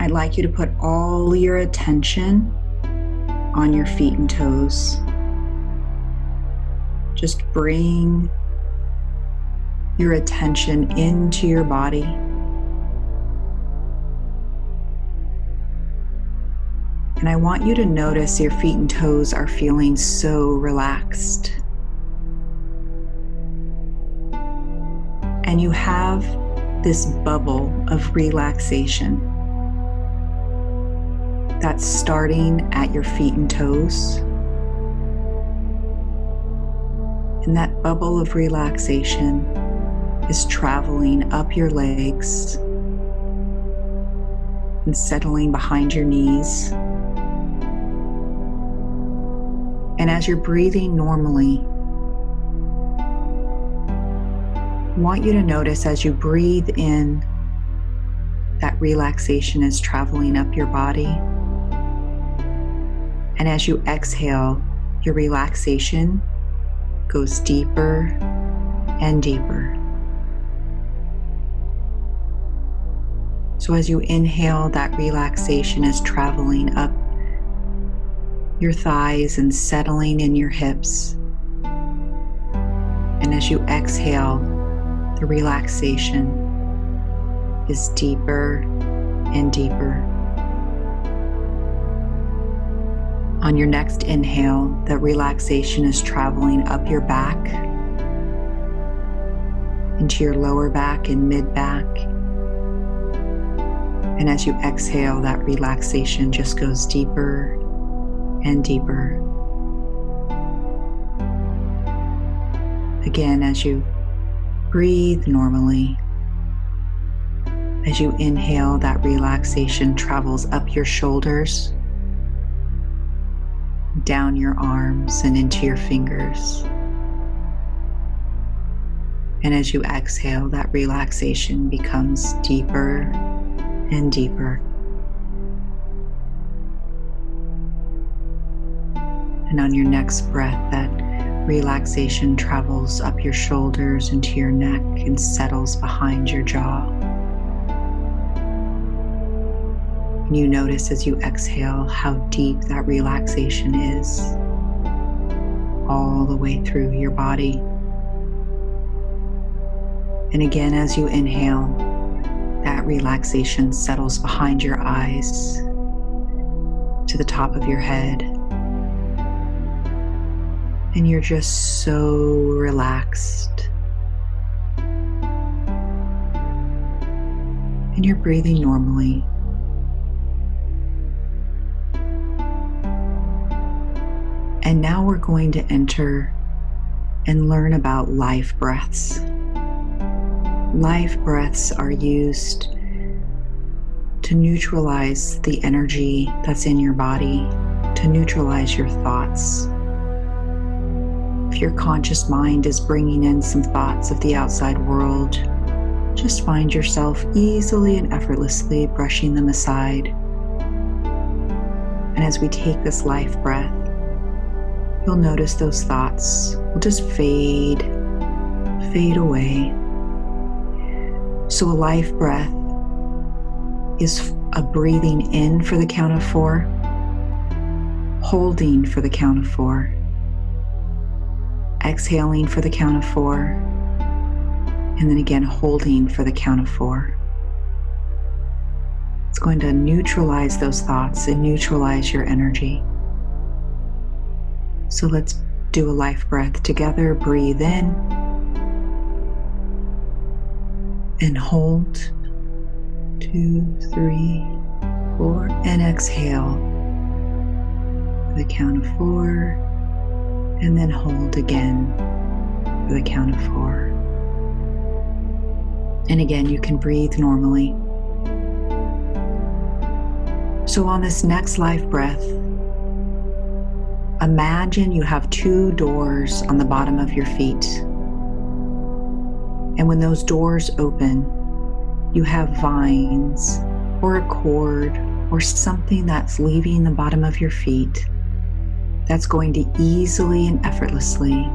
I'd like you to put all your attention on your feet and toes. Just bring your attention into your body. And I want you to notice your feet and toes are feeling so relaxed. And you have this bubble of relaxation that's starting at your feet and toes. And that bubble of relaxation is traveling up your legs and settling behind your knees. And as you're breathing normally, I want you to notice as you breathe in, that relaxation is traveling up your body. And as you exhale, your relaxation goes deeper and deeper. So as you inhale, that relaxation is traveling up your thighs and settling in your hips. And as you exhale, the relaxation is deeper and deeper. On your next inhale, that relaxation is traveling up your back, into your lower back and mid back. And as you exhale, that relaxation just goes deeper and deeper. Again, as you breathe normally, as you inhale, that relaxation travels up your shoulders, down your arms and into your fingers. And as you exhale, that relaxation becomes deeper and deeper. And on your next breath, that relaxation travels up your shoulders into your neck and settles behind your jaw. And you notice as you exhale how deep that relaxation is, all the way through your body. And again, as you inhale, that relaxation settles behind your eyes to the top of your head. And you're just so relaxed. And you're breathing normally. And now we're going to enter and learn about life breaths. Life breaths are used to neutralize the energy that's in your body, to neutralize your thoughts. If your conscious mind is bringing in some thoughts of the outside world, just find yourself easily and effortlessly brushing them aside. And as we take this life breath, you'll notice those thoughts will just fade away. So a life breath is a breathing in for the count of 4, holding for the count of 4, exhaling for the count of 4, and then again holding for the count of 4. It's going to neutralize those thoughts and neutralize your energy. So let's do a life breath together. Breathe in and hold. 2, 3, 4, and exhale for the count of 4. And then hold again for the count of 4. And again, you can breathe normally. So on this next life breath, imagine you have 2 doors on the bottom of your feet. And when those doors open, you have vines or a cord or something that's leaving the bottom of your feet that's going to easily and effortlessly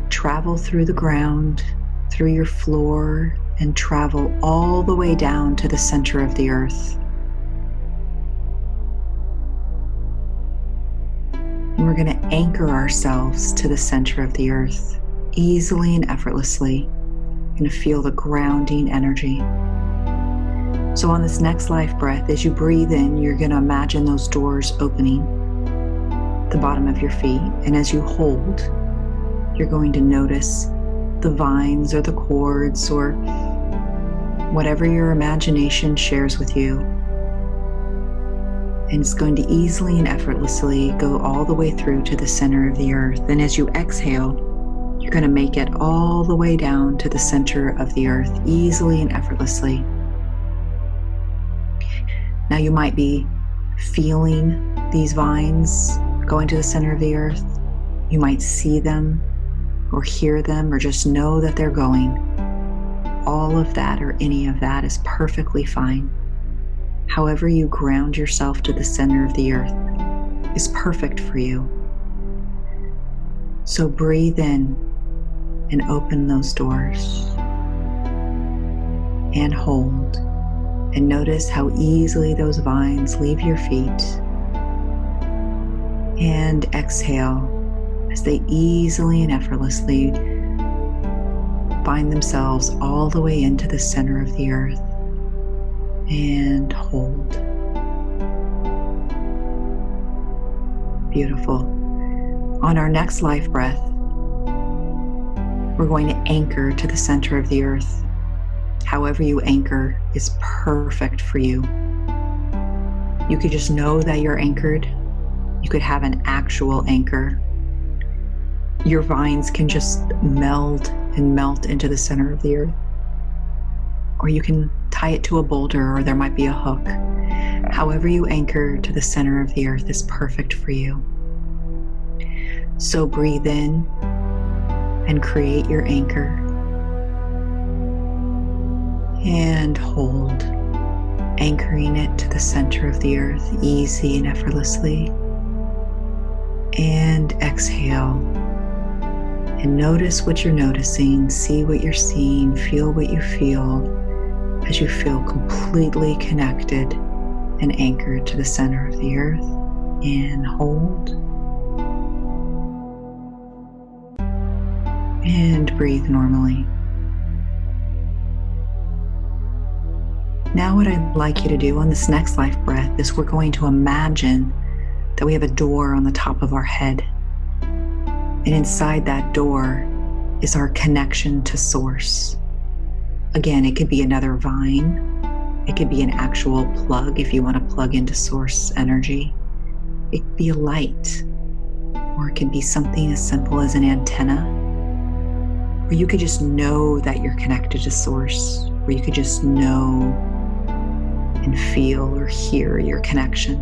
travel through the ground, through your floor, and travel all the way down to the center of the earth. we're going to anchor ourselves to the center of the earth, easily and effortlessly. You're going to feel the grounding energy. So on this next life breath, as you breathe in, you're going to imagine those doors opening at the bottom of your feet. And as you hold, you're going to notice the vines or the cords or whatever your imagination shares with you. And it's going to easily and effortlessly go all the way through to the center of the earth. And as you exhale, you're going to make it all the way down to the center of the earth, easily and effortlessly. Now you might be feeling these vines going to the center of the earth. You might see them or hear them or just know that they're going. All of that or any of that is perfectly fine. However you ground yourself to the center of the earth is perfect for you. So breathe in and open those doors and hold. And notice how easily those vines leave your feet. And exhale as they easily and effortlessly find themselves all the way into the center of the earth. And hold. Beautiful. On our next life breath, we're going to anchor to the center of the earth. However you anchor is perfect for you. You could just know that you're anchored. You could have an actual anchor. Your vines can just meld and melt into the center of the earth. Or you can tie it to a boulder, or there might be a hook. However you anchor to the center of the earth is perfect for you. So breathe in and create your anchor. And hold, anchoring it to the center of the earth, easy and effortlessly. And exhale. And notice what you're noticing, see what you're seeing, feel what you feel as you feel completely connected and anchored to the center of the earth. And hold. And breathe normally. Now what I'd like you to do on this next life breath is we're going to imagine that we have a door on the top of our head. And inside that door is our connection to Source. Again, it could be another vine. It could be an actual plug if you want to plug into Source energy. It could be a light, or it could be something as simple as an antenna. Or you could just know that you're connected to Source, or you could just know and feel or hear your connection.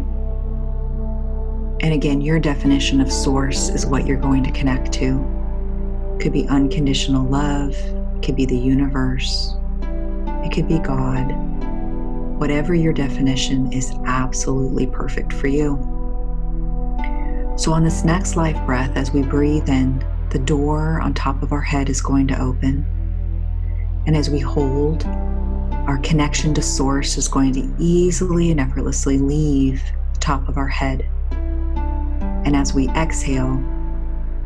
And again, your definition of Source is what you're going to connect to. It could be unconditional love, it could be the universe, it could be God. Whatever your definition is absolutely perfect for you. So on this next life breath, as we breathe in, the door on top of our head is going to open. And as we hold, our connection to Source is going to easily and effortlessly leave the top of our head. And as we exhale,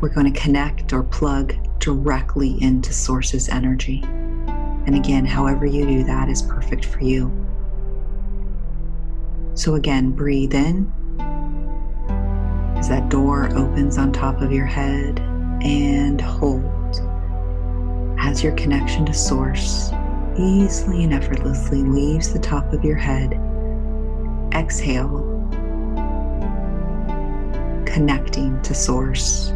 we're going to connect or plug directly into Source's energy. And again, however you do that is perfect for you. So again, breathe in as that door opens on top of your head, and hold as your connection to Source easily and effortlessly leaves the top of your head. Exhale, connecting to Source.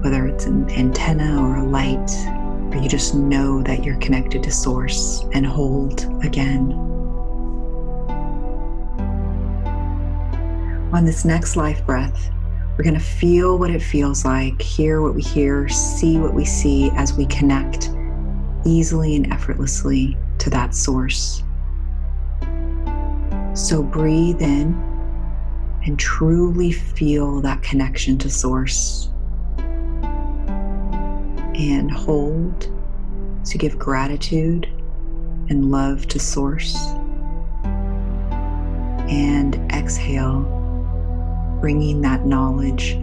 Whether it's an antenna or a light, or you just know that you're connected to Source, and hold again. On this next life breath, we're going to feel what it feels like, hear what we hear, see what we see as we connect easily and effortlessly to that Source. So breathe in and truly feel that connection to Source. And hold to give gratitude and love to Source. And exhale bringing that knowledge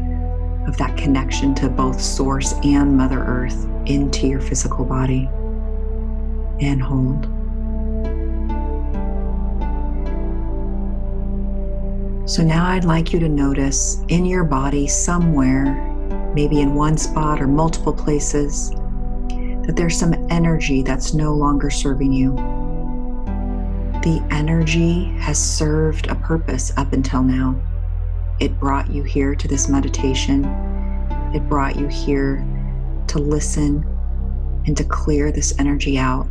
of that connection to both Source and Mother Earth into your physical body. And hold. So now I'd like you to notice in your body somewhere, maybe in one spot or multiple places, that there's some energy that's no longer serving you. The energy has served a purpose up until now. It brought you here to this meditation. It brought you here to listen and to clear this energy out.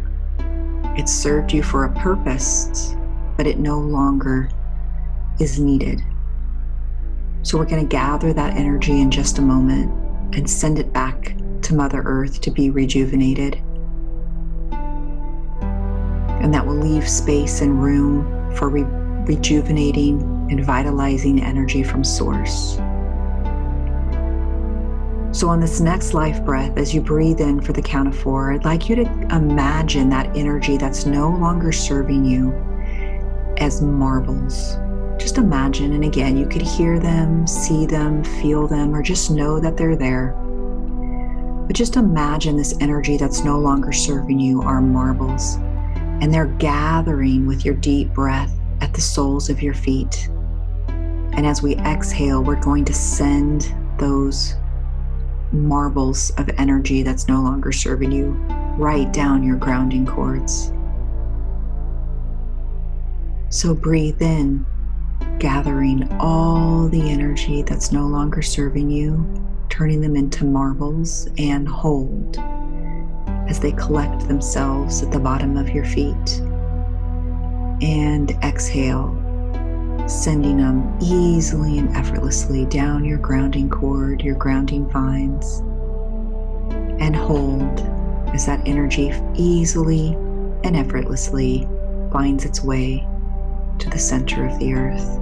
It served you for a purpose, but it no longer is needed. So we're going to gather that energy in just a moment and send it back to Mother Earth to be rejuvenated. And that will leave space and room for rejuvenating and vitalizing energy from Source. So on this next life breath, as you breathe in for the count of 4, I'd like you to imagine that energy that's no longer serving you as marbles. Just imagine, and again, you could hear them, see them, feel them, or just know that they're there. But just imagine this energy that's no longer serving you are marbles, and they're gathering with your deep breath at the soles of your feet. And as we exhale, we're going to send those marbles of energy that's no longer serving you right down your grounding cords. So breathe in, gathering all the energy that's no longer serving you, turning them into marbles, and hold as they collect themselves at the bottom of your feet. And exhale, sending them easily and effortlessly down your grounding cord, your grounding vines. And hold as that energy easily and effortlessly finds its way to the center of the earth.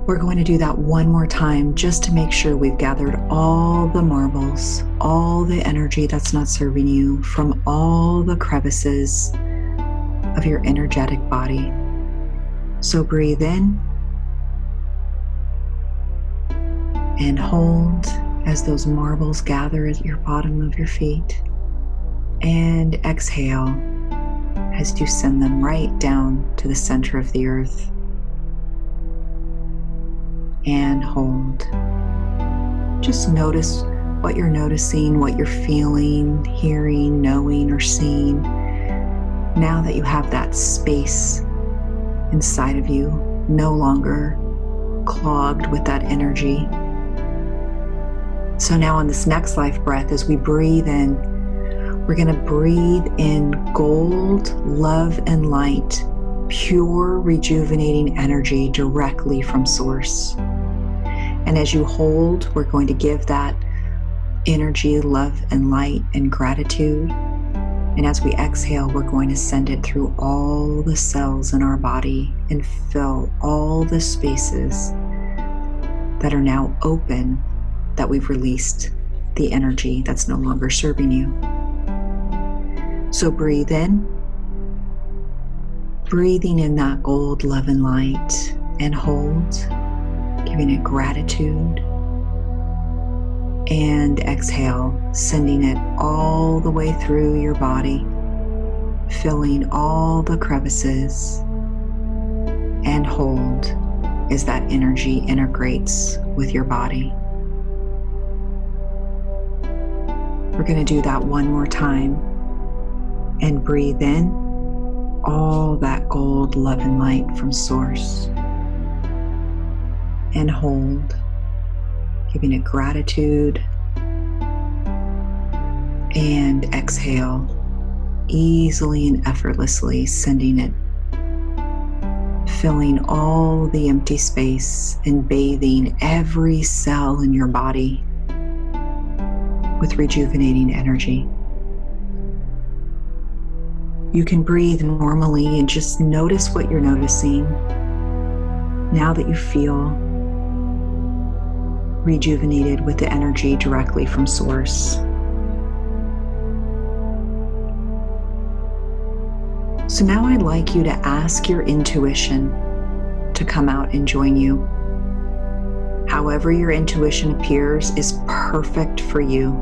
We're going to do that one more time just to make sure we've gathered all the marbles, all the energy that's not serving you from all the crevices of your energetic body. So breathe in and hold as those marbles gather at your bottom of your feet. And exhale as you send them right down to the center of the earth. And hold. Just notice what you're noticing, what you're feeling, hearing, knowing, or seeing. Now that you have that space inside of you, no longer clogged with that energy. So now on this next life breath, as we breathe in, we're going to breathe in gold, love, and light, pure, rejuvenating energy directly from Source. And as you hold, we're going to give that energy, love, and light and gratitude. And as we exhale, we're going to send it through all the cells in our body and fill all the spaces that are now open, that we've released the energy that's no longer serving you. So breathe in, breathing in that gold, love, and light, and hold, giving it gratitude. And exhale, sending it all the way through your body, filling all the crevices. And hold as that energy integrates with your body. We're going to do that one more time. And breathe in all that gold, love, and light from Source. And hold, giving it gratitude. And exhale, easily and effortlessly sending it, filling all the empty space and bathing every cell in your body with rejuvenating energy. You can breathe normally and just notice what you're noticing now that you feel rejuvenated with the energy directly from Source. So now I'd like you to ask your intuition to come out and join you. However your intuition appears is perfect for you.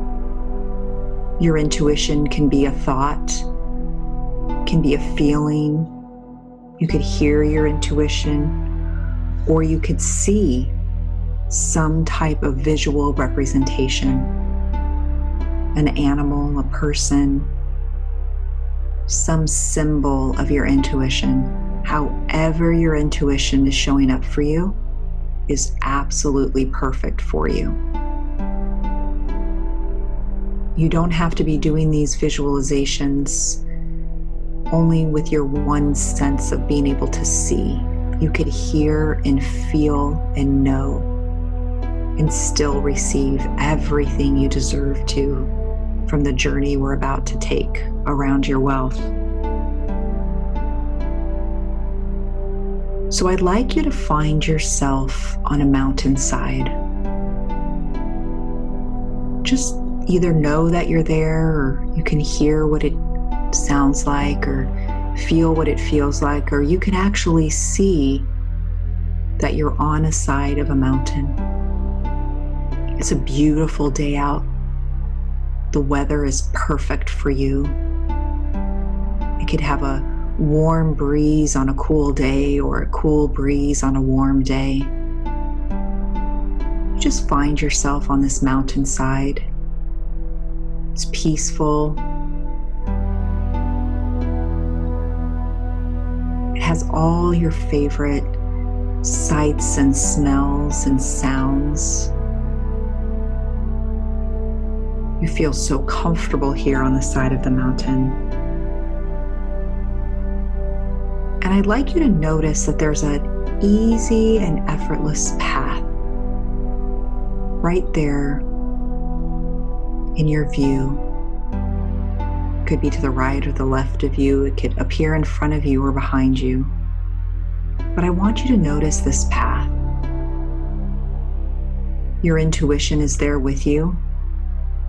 Your intuition can be a thought, can be a feeling. You could hear your intuition, or you could see some type of visual representation, an animal, a person, some symbol of your intuition. However your intuition is showing up for you is absolutely perfect for you. You don't have to be doing these visualizations only with your one sense of being able to see. You could hear and feel and know and still receive everything you deserve to from the journey we're about to take around your wealth. So I'd like you to find yourself on a mountainside. Just either know that you're there, or you can hear what it sounds like, or feel what it feels like, or you can actually see that you're on a side of a mountain. It's a beautiful day out. The weather is perfect for you. It could have a warm breeze on a cool day, or a cool breeze on a warm day. You just find yourself on this mountainside. It's peaceful. It has all your favorite sights and smells and sounds. You feel so comfortable here on the side of the mountain. And I'd like you to notice that there's an easy and effortless path right there in your view. It could be to the right or the left of you. It could appear in front of you or behind you. But I want you to notice this path. Your intuition is there with you.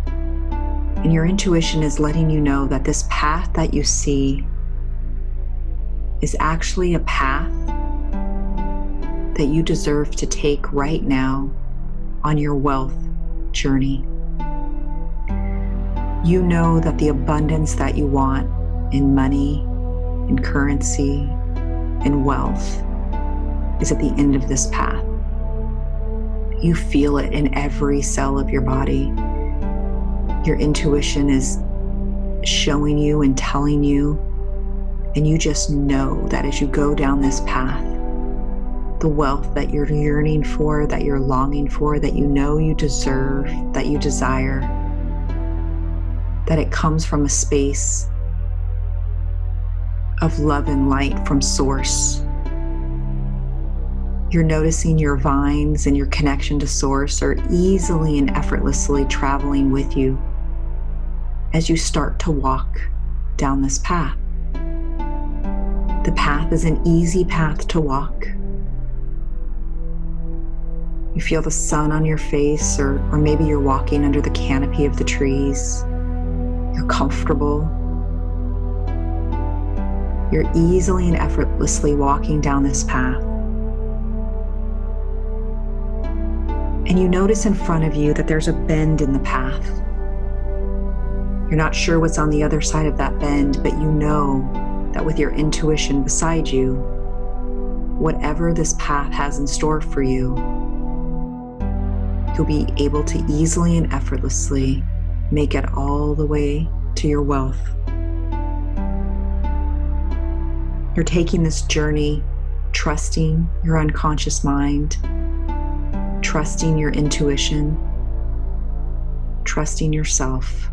And your intuition is letting you know that this path that you see is actually a path that you deserve to take right now on your wealth journey. You know that the abundance that you want in money, in currency, in wealth is at the end of this path. You feel it in every cell of your body. Your intuition is showing you and telling you, and you just know that as you go down this path, the wealth that you're yearning for, that you're longing for, that you know you deserve, that you desire, that it comes from a space of love and light from Source. You're noticing your vines and your connection to Source are easily and effortlessly traveling with you as you start to walk down this path. The path is an easy path to walk. You feel the sun on your face, or maybe you're walking under the canopy of the trees. You're comfortable. You're easily and effortlessly walking down this path. And you notice in front of you that there's a bend in the path. You're not sure what's on the other side of that bend, but you know that with your intuition beside you, whatever this path has in store for you, you'll be able to easily and effortlessly make it all the way to your wealth. You're taking this journey, trusting your unconscious mind, trusting your intuition, trusting yourself.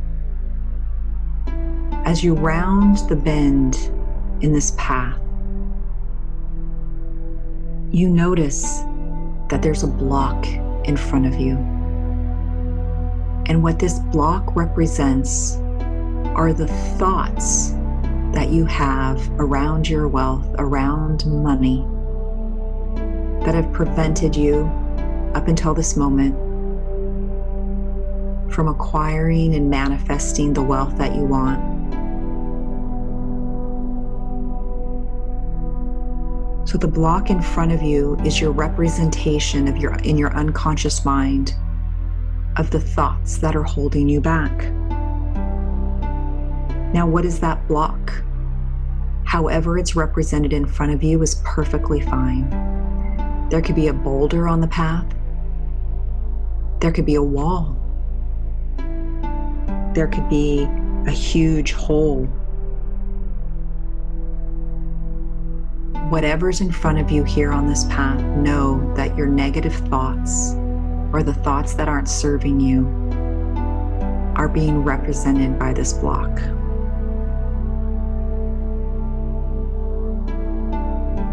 As you round the bend in this path, you notice that there's a block in front of you. And what this block represents are the thoughts that you have around your wealth, around money, that have prevented you up until this moment from acquiring and manifesting the wealth that you want. So the block in front of you is your representation of in your unconscious mind of the thoughts that are holding you back. Now, what is that block? However it's represented in front of you is perfectly fine. There could be a boulder on the path. There could be a wall. There could be a huge hole. Whatever's in front of you here on this path, know that your negative thoughts, or the thoughts that aren't serving you, are being represented by this block.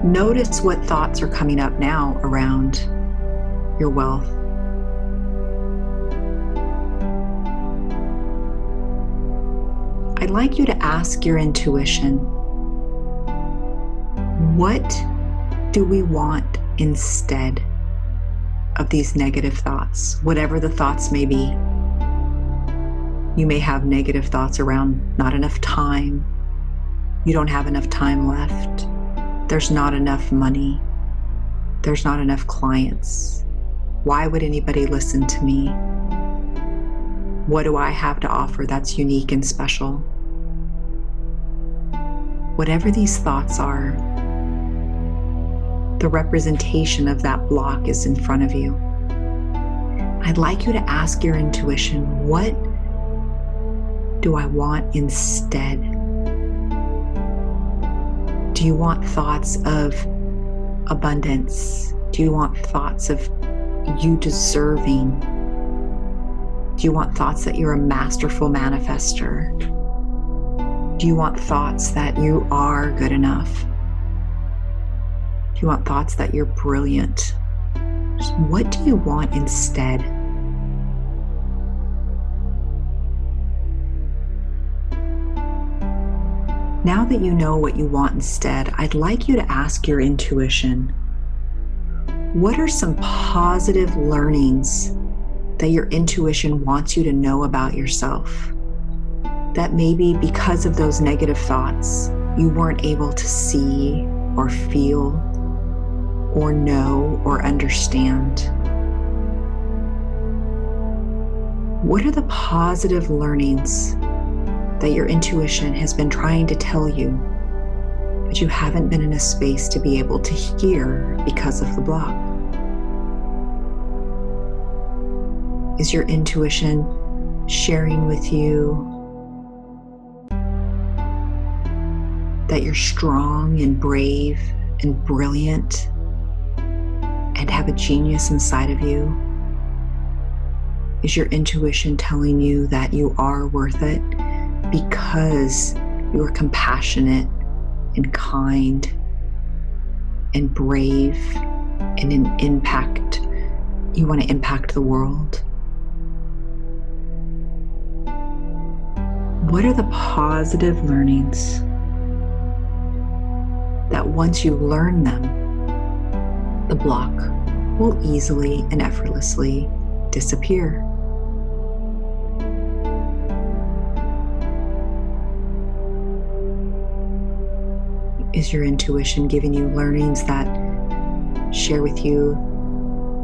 Notice what thoughts are coming up now around your wealth. I'd like you to ask your intuition, what do we want instead of these negative thoughts, whatever the thoughts may be? You may have negative thoughts around not enough time, you don't have enough time left, there's not enough money, there's not enough clients, why would anybody listen to me? What do I have to offer that's unique and special? Whatever these thoughts are, the representation of that block is in front of you. I'd like you to ask your intuition, what do I want instead? Do you want thoughts of abundance? Do you want thoughts of you deserving? Do you want thoughts that you're a masterful manifester? Do you want thoughts that you are good enough? Do you want thoughts that you're brilliant? What do you want instead? Now that you know what you want instead, I'd like you to ask your intuition, what are some positive learnings that your intuition wants you to know about yourself? That maybe because of those negative thoughts, you weren't able to see or feel or know or understand. What are the positive learnings that your intuition has been trying to tell you, but you haven't been in a space to be able to hear because of the block? Is your intuition sharing with you that you're strong and brave and brilliant and have a genius inside of you? Is your intuition telling you that you are worth it because you are compassionate and kind and brave and you want to impact the world? What are the positive learnings that once you learn them, the block will easily and effortlessly disappear? Is your intuition giving you learnings that share with you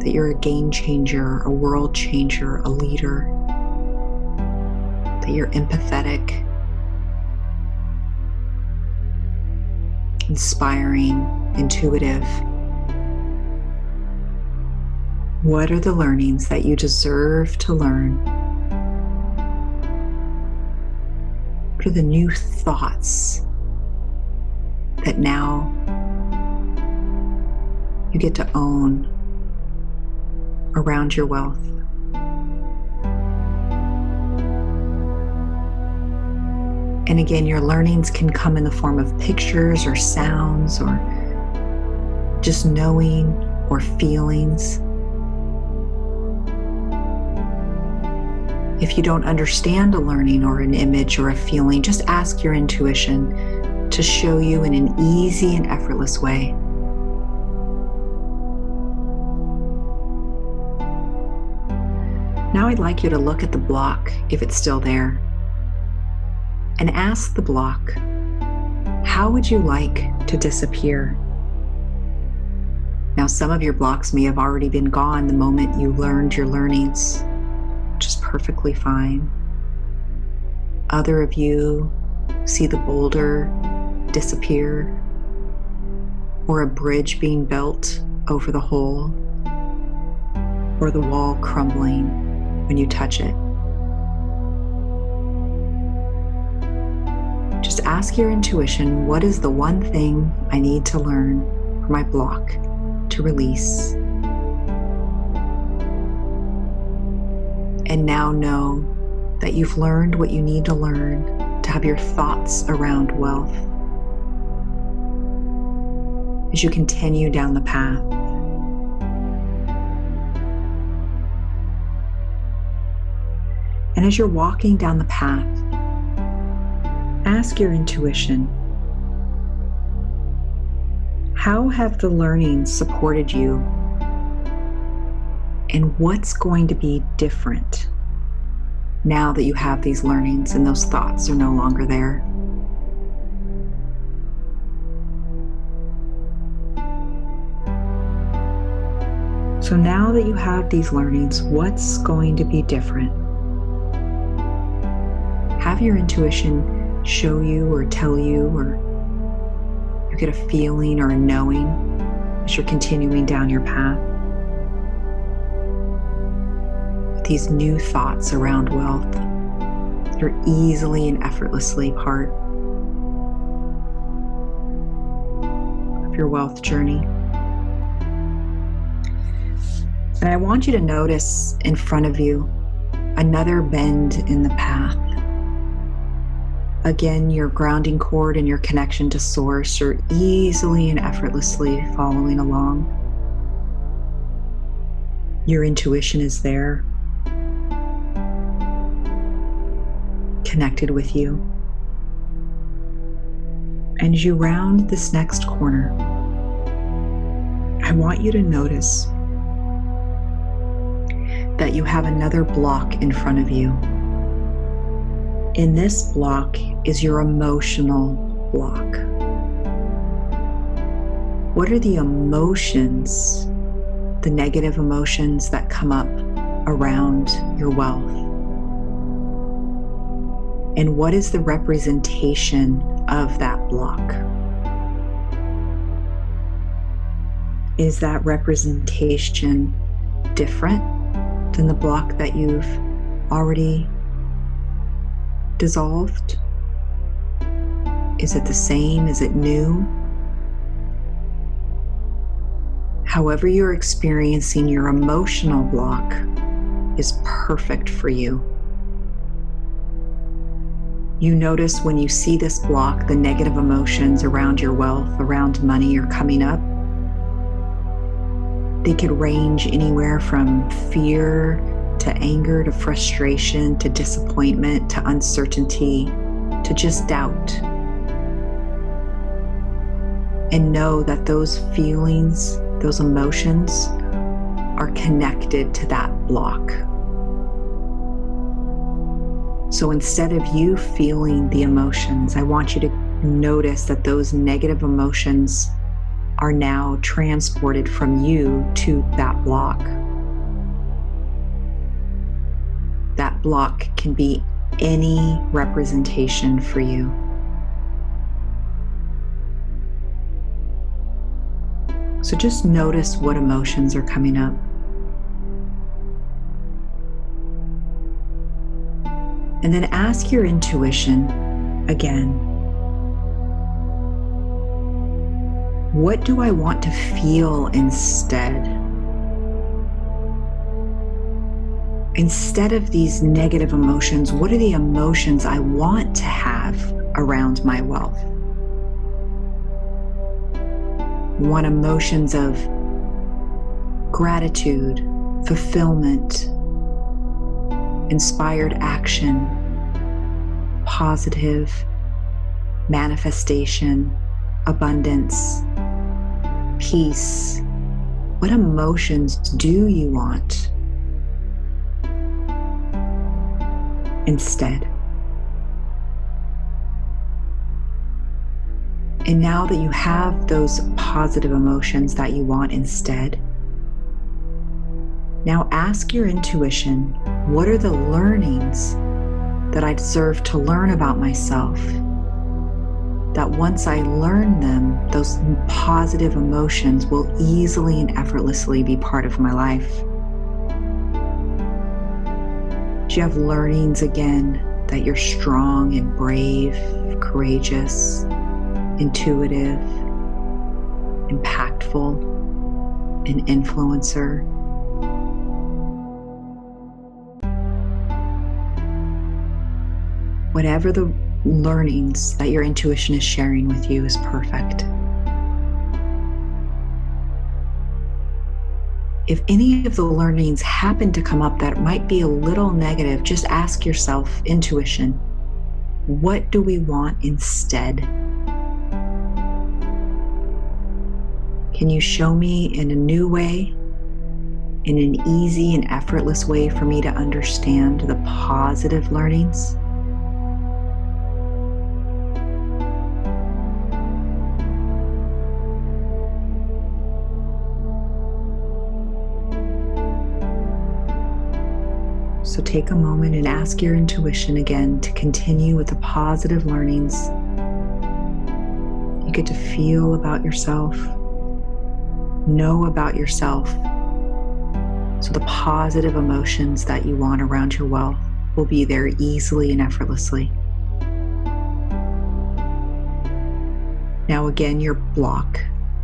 that you're a game changer, a world changer, a leader, that you're empathetic, inspiring, intuitive? What are the learnings that you deserve to learn? What are the new thoughts that now you get to own around your wealth? And again, your learnings can come in the form of pictures or sounds or just knowing or feelings. If you don't understand a learning or an image or a feeling, just ask your intuition to show you in an easy and effortless way. Now I'd like you to look at the block, if it's still there, and ask the block, how would you like to disappear? Now, some of your blocks may have already been gone the moment you learned your learnings, which is perfectly fine. Other of you see the boulder disappear or a bridge being built over the hole or the wall crumbling when you touch it. Just ask your intuition, what is the one thing I need to learn for my block to release? And now know that you've learned what you need to learn to have your thoughts around wealth as you continue down the path. And as you're walking down the path, ask your intuition, how have the learnings supported you? And what's going to be different now that you have these learnings and those thoughts are no longer there? So now that you have these learnings, what's going to be different? Have your intuition show you or tell you, or you get a feeling or a knowing as you're continuing down your path. These new thoughts around wealth that are easily and effortlessly part of your wealth journey. And I want you to notice in front of you another bend in the path. Again, your grounding cord and your connection to Source are easily and effortlessly following along. Your intuition is there, connected with you. And as you round this next corner, I want you to notice that you have another block in front of you. And this block is your emotional block. What are the emotions, the negative emotions that come up around your wealth? And what is the representation of that block? Is that representation different than the block that you've already dissolved? Is it the same? Is it new? However you're experiencing your emotional block is perfect for you. You notice when you see this block, the negative emotions around your wealth, around money are coming up. They could range anywhere from fear to anger to frustration to disappointment to uncertainty to just doubt. And know that those feelings, those emotions are connected to that block. So instead of you feeling the emotions, I want you to notice that those negative emotions are now transported from you to that block. That block can be any representation for you. So just notice what emotions are coming up. And then ask your intuition again. What do I want to feel instead? Instead of these negative emotions, what are the emotions I want to have around my wealth? I want emotions of gratitude, fulfillment, inspired action, positive manifestation, abundance, peace. What emotions do you want instead? And now that you have those positive emotions that you want instead, now ask your intuition, what are the learnings that I deserve to learn about myself? That once I learn them, those positive emotions will easily and effortlessly be part of my life. Do you have learnings again that you're strong and brave, courageous, intuitive, impactful, an influencer? Whatever the learnings that your intuition is sharing with you is perfect. If any of the learnings happen to come up that might be a little negative, just ask yourself, intuition, what do we want instead? Can you show me in a new way, in an easy and effortless way for me to understand the positive learnings? So take a moment and ask your intuition again to continue with the positive learnings you get to feel about yourself, know about yourself, so the positive emotions that you want around your wealth will be there easily and effortlessly. Now again, your block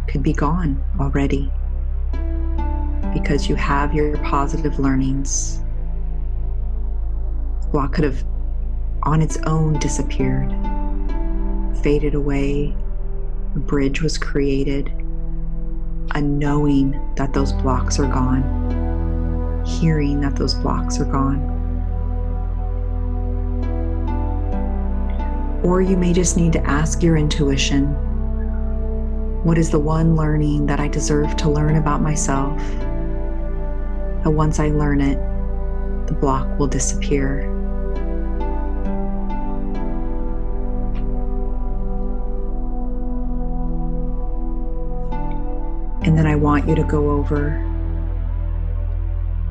could be gone already because you have your positive learnings. The block could have on its own disappeared, faded away, a bridge was created, a knowing that those blocks are gone, hearing that those blocks are gone. Or you may just need to ask your intuition, what is the one learning that I deserve to learn about myself? That once I learn it, the block will disappear. And then I want you to go over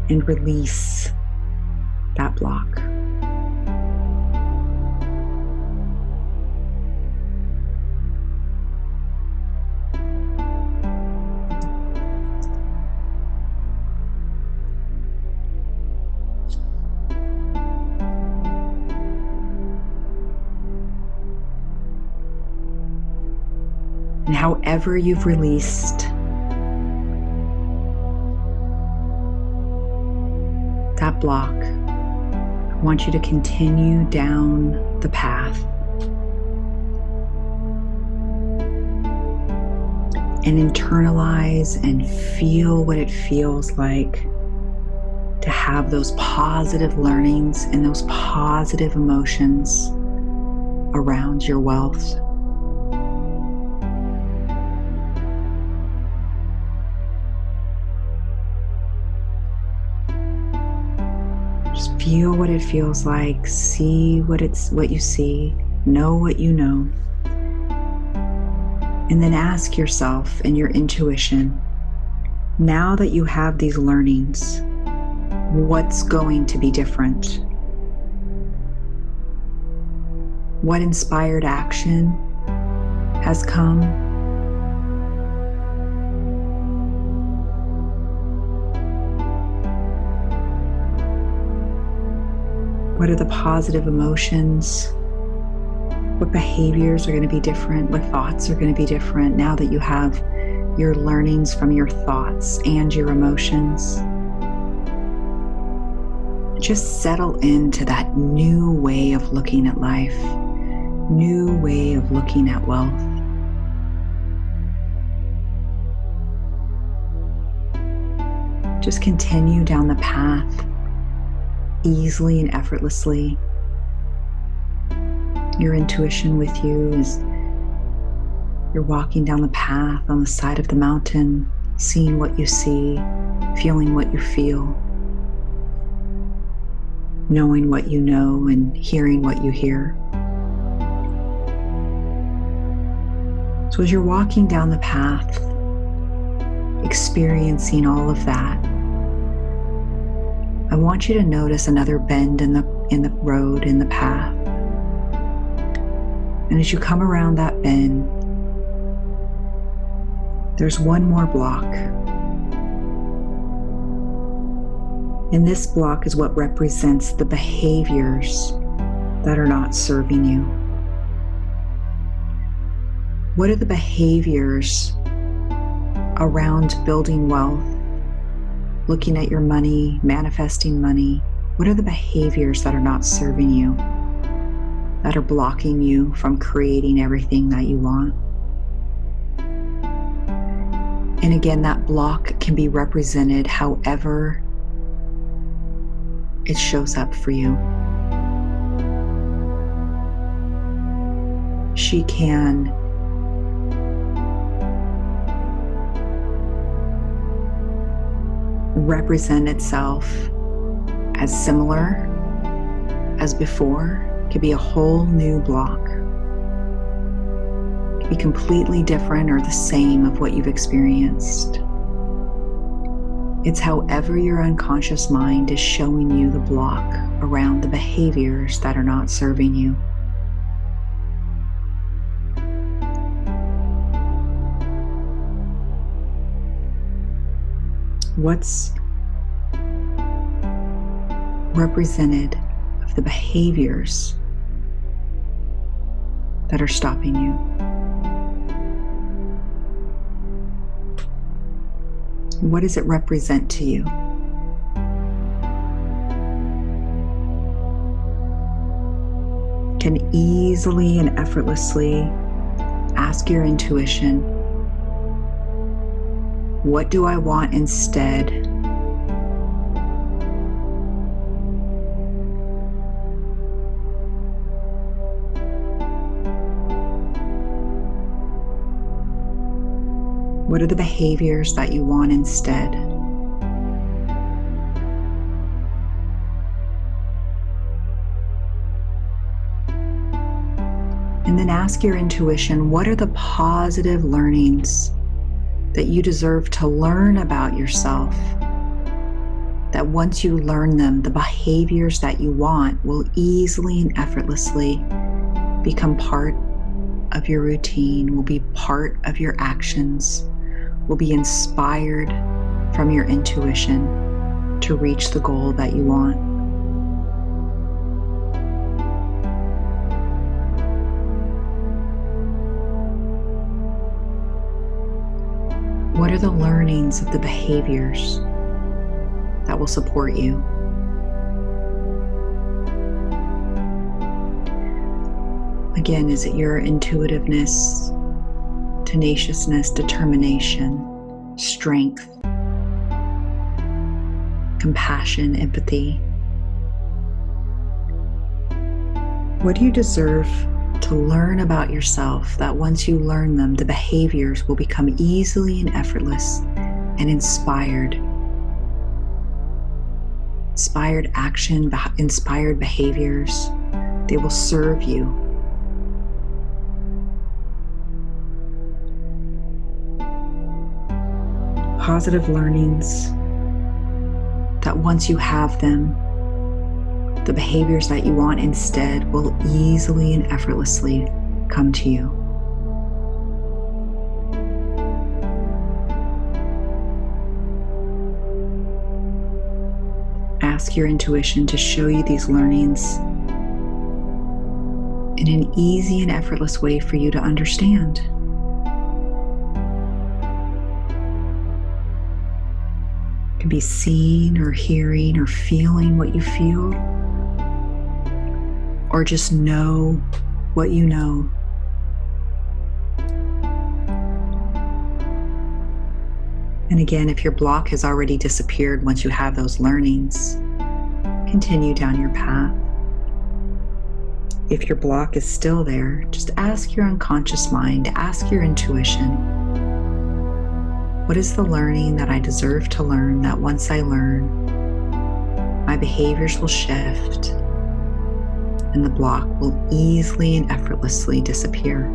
and release that block. And however you've released that block, I want you to continue down the path and internalize and feel what it feels like to have those positive learnings and those positive emotions around your wealth. Just feel what it feels like, see what you see, know what you know. And then ask yourself and your intuition, now that you have these learnings, what's going to be different? What inspired action has come? What are the positive emotions? What behaviors are going to be different? What thoughts are going to be different now that you have your learnings from your thoughts and your emotions? Just settle into that new way of looking at life, new way of looking at wealth. Just continue down the path easily and effortlessly. Your intuition with you is you're walking down the path on the side of the mountain, seeing what you see, feeling what you feel, knowing what you know and hearing what you hear. So So as you're walking down the path, experiencing all of that, I want you to notice another bend in the road, in the path. And as you come around that bend, there's one more block. And this block is what represents the behaviors that are not serving you. What are the behaviors around building wealth, looking at your money, manifesting money? What are the behaviors that are not serving you, that are blocking you from creating everything that you want? And again, that block can be represented however it shows up for you. She can represent itself as similar as before. It could be a whole new block. It could be completely different or the same of what you've experienced. It's however your unconscious mind is showing you the block around the behaviors that are not serving you. What's represented of the behaviors that are stopping you? What does it represent to you? Can easily and effortlessly ask your intuition, what do I want instead? What are the behaviors that you want instead? And then ask your intuition, what are the positive learnings that you deserve to learn about yourself? That once you learn them, the behaviors that you want will easily and effortlessly become part of your routine, will be part of your actions, will be inspired from your intuition to reach the goal that you want. What are the learnings of the behaviors that will support you? Again, is it your intuitiveness, tenaciousness, determination, strength, compassion, empathy? What do you deserve to learn about yourself that once you learn them, the behaviors will become easily and effortless and inspired? Inspired action, inspired behaviors, they will serve you. Positive learnings that once you have them, the behaviors that you want instead will easily and effortlessly come to you. Ask your intuition to show you these learnings in an easy and effortless way for you to understand. It can be seeing or hearing or feeling what you feel, or just know what you know. And again, if your block has already disappeared once you have those learnings, continue down your path. If your block is still there, just ask your unconscious mind, ask your intuition, what is the learning that I deserve to learn that once I learn, my behaviors will shift and the block will easily and effortlessly disappear?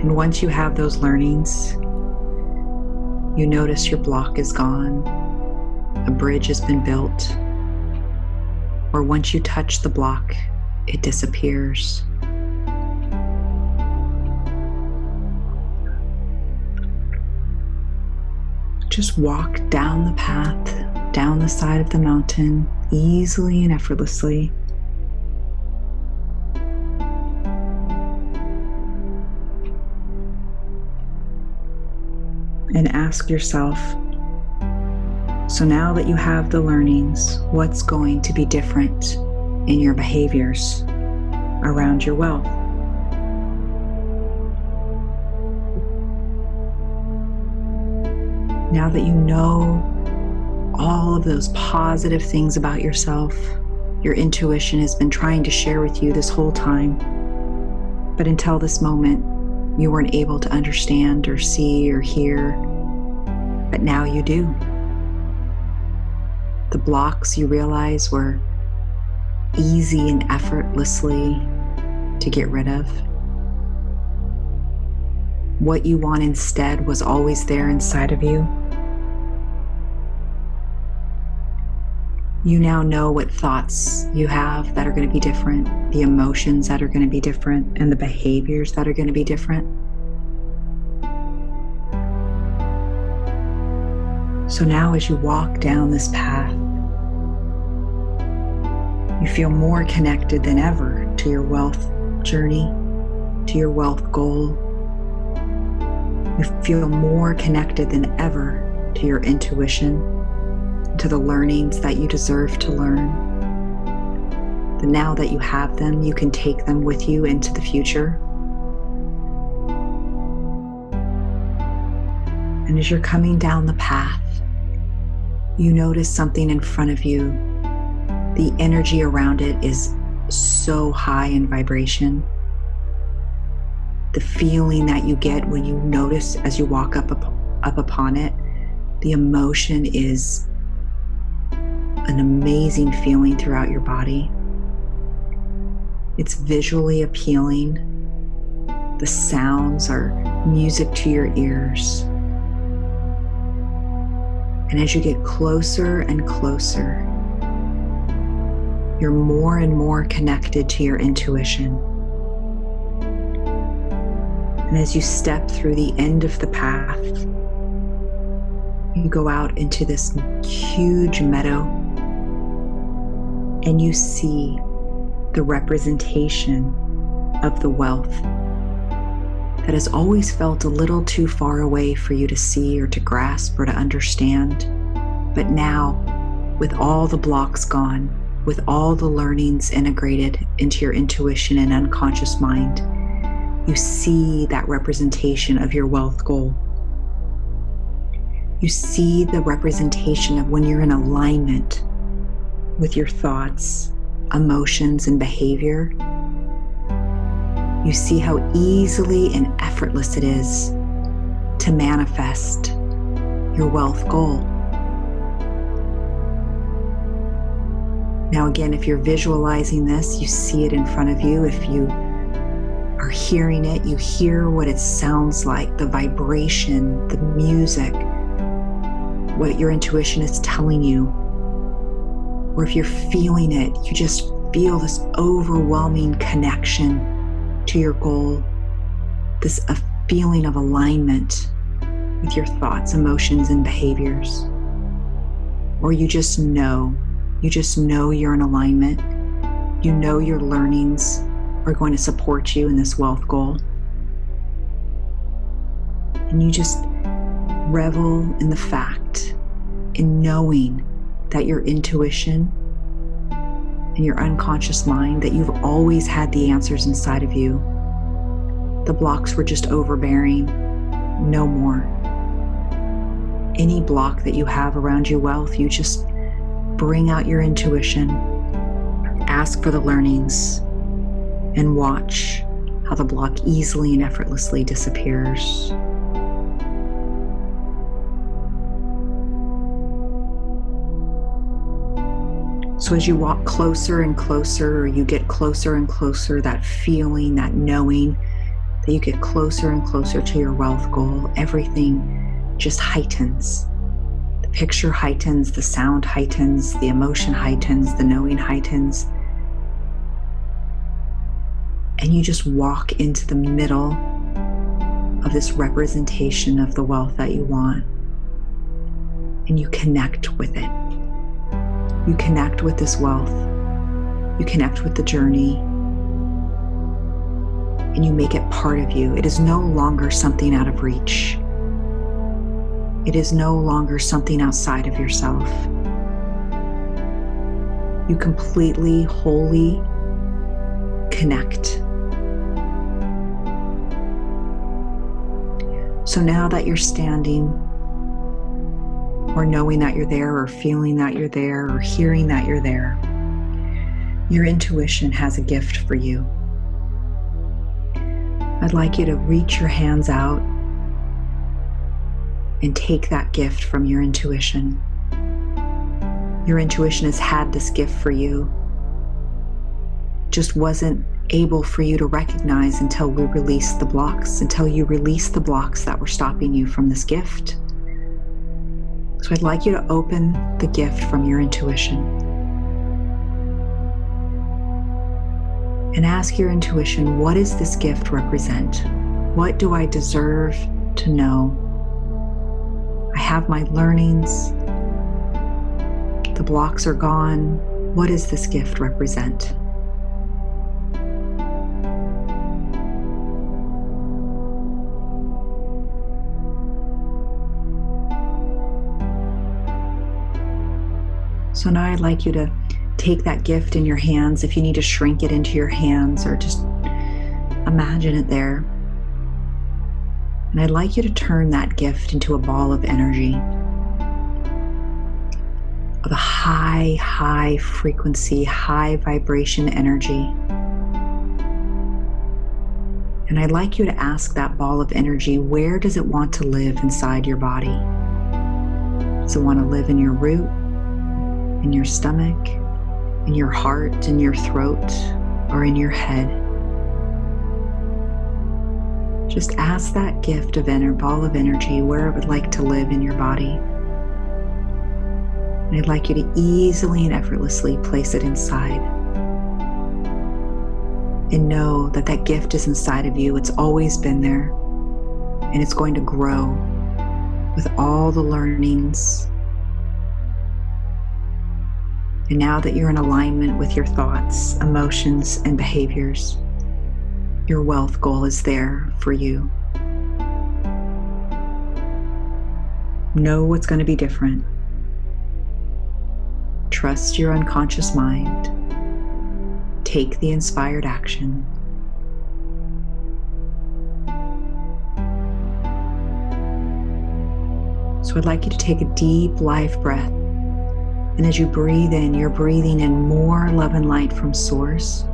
And once you have those learnings, you notice your block is gone, a bridge has been built, or once you touch the block, it disappears. Just walk down the path, down the side of the mountain, easily and effortlessly. And ask yourself, so now that you have the learnings, what's going to be different in your behaviors around your wealth? Now that you know all of those positive things about yourself, your intuition has been trying to share with you this whole time, but until this moment, you weren't able to understand or see or hear, but now you do. The blocks you realize were easy and effortlessly to get rid of. What you want instead was always there inside of you. You now know what thoughts you have that are going to be different, the emotions that are going to be different, and the behaviors that are going to be different. So now as you walk down this path, you feel more connected than ever to your wealth journey, to your wealth goal. You feel more connected than ever to your intuition, to the learnings that you deserve to learn. That now that you have them, you can take them with you into the future. And as you're coming down the path, you notice something in front of you. The energy around it is so high in vibration. The feeling that you get when you notice as you walk up upon it, the emotion is an amazing feeling throughout your body. It's visually appealing. The sounds are music to your ears. And as you get closer and closer, you're more and more connected to your intuition. And as you step through the end of the path, you go out into this huge meadow and you see the representation of the wealth that has always felt a little too far away for you to see or to grasp or to understand. But now, with all the blocks gone, with all the learnings integrated into your intuition and unconscious mind, you see that representation of your wealth goal. You see the representation of when you're in alignment with your thoughts, emotions, and behavior. You see how easily and effortless it is to manifest your wealth goal. Now again, if you're visualizing this, you see it in front of you. If you are hearing it, you hear what it sounds like, the vibration, the music, what your intuition is telling you. Or if you're feeling it, you just feel this overwhelming connection to your goal, this a feeling of alignment with your thoughts, emotions, and behaviors. Or you just know you're in alignment. You know your learnings are going to support you in this wealth goal. And you just revel in the fact, in knowing that your intuition and your unconscious mind, that you've always had the answers inside of you. The blocks were just overbearing, no more. Any block that you have around your wealth, you just bring out your intuition, ask for the learnings, and watch how the block easily and effortlessly disappears. So as you walk closer and closer, or you get closer and closer, that feeling, that knowing that you get closer and closer to your wealth goal, everything just heightens. The picture heightens, the sound heightens, the emotion heightens, the knowing heightens. And you just walk into the middle of this representation of the wealth that you want. And you connect with it. You connect with this wealth. You connect with the journey. And you make it part of you. It is no longer something out of reach. It is no longer something outside of yourself. You completely, wholly connect. So now that you're standing, or knowing that you're there, or feeling that you're there, or hearing that you're there, your intuition has a gift for you. I'd like you to reach your hands out and take that gift from your intuition. Your intuition has had this gift for you, just wasn't able for you to recognize until we released the blocks, until you released the blocks that were stopping you from this gift. So I'd like you to open the gift from your intuition and ask your intuition, what does this gift represent? What do I deserve to know? I have my learnings. The blocks are gone. What does this gift represent? So now I'd like you to take that gift in your hands. If you need to shrink it into your hands or just imagine it there. And I'd like you to turn that gift into a ball of energy, of a high frequency, high vibration energy. And I'd like you to ask that ball of energy, where does it want to live inside your body? Does it want to live in your root, in your stomach, in your heart, in your throat, or in your head? Just ask that gift of ball of energy where it would like to live in your body. And I'd like you to easily and effortlessly place it inside. And know that that gift is inside of you. It's always been there. And it's going to grow with all the learnings. And now that you're in alignment with your thoughts, emotions, and behaviors, your wealth goal is there for you. Know what's going to be different. Trust your unconscious mind. Take the inspired action. So I'd like you to take a deep life breath. And as you breathe in, you're breathing in more love and light from Source.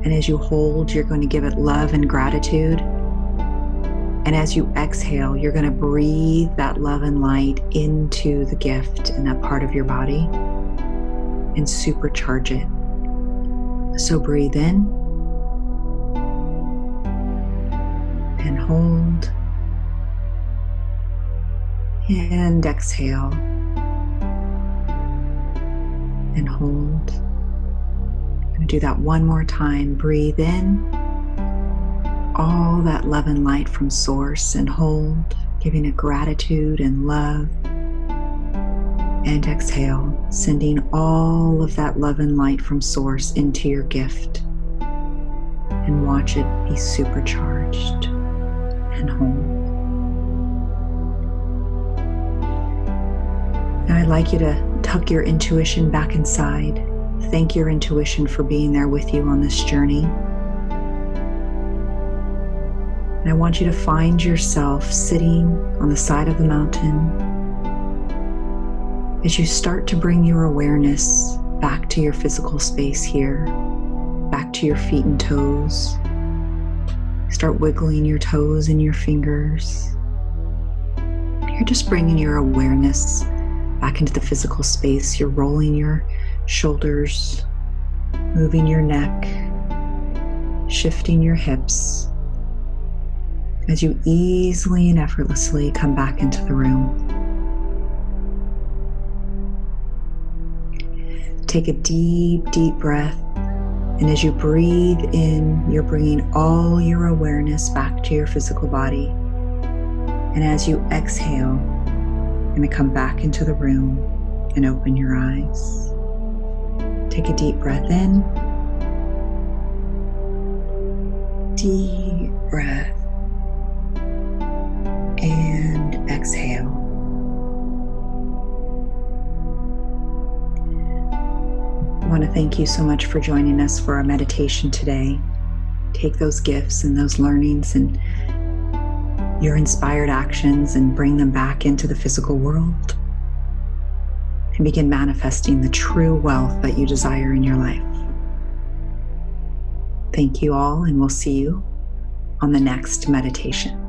And as you hold, you're going to give it love and gratitude. And as you exhale, you're going to breathe that love and light into the gift in that part of your body and supercharge it. So breathe in and hold and exhale and hold. I'm going to do that one more time. Breathe in all that love and light from Source and hold, giving it gratitude and love. And exhale, sending all of that love and light from Source into your gift. And watch it be supercharged and hold. Now I'd like you to tuck your intuition back inside. Thank your intuition for being there with you on this journey. And I want you to find yourself sitting on the side of the mountain as you start to bring your awareness back to your physical space here, back to your feet and toes. Start wiggling your toes and your fingers. You're just bringing your awareness back into the physical space. You're rolling your shoulders, moving your neck, shifting your hips, as you easily and effortlessly come back into the room. Take a deep, deep breath. And as you breathe in, you're bringing all your awareness back to your physical body. And as you exhale, you're going to come back into the room and open your eyes. Take a deep breath in. Deep breath. And exhale. I want to thank you so much for joining us for our meditation today. Take those gifts and those learnings and your inspired actions and bring them back into the physical world and begin manifesting the true wealth that you desire in your life. Thank you all, and we'll see you on the next meditation.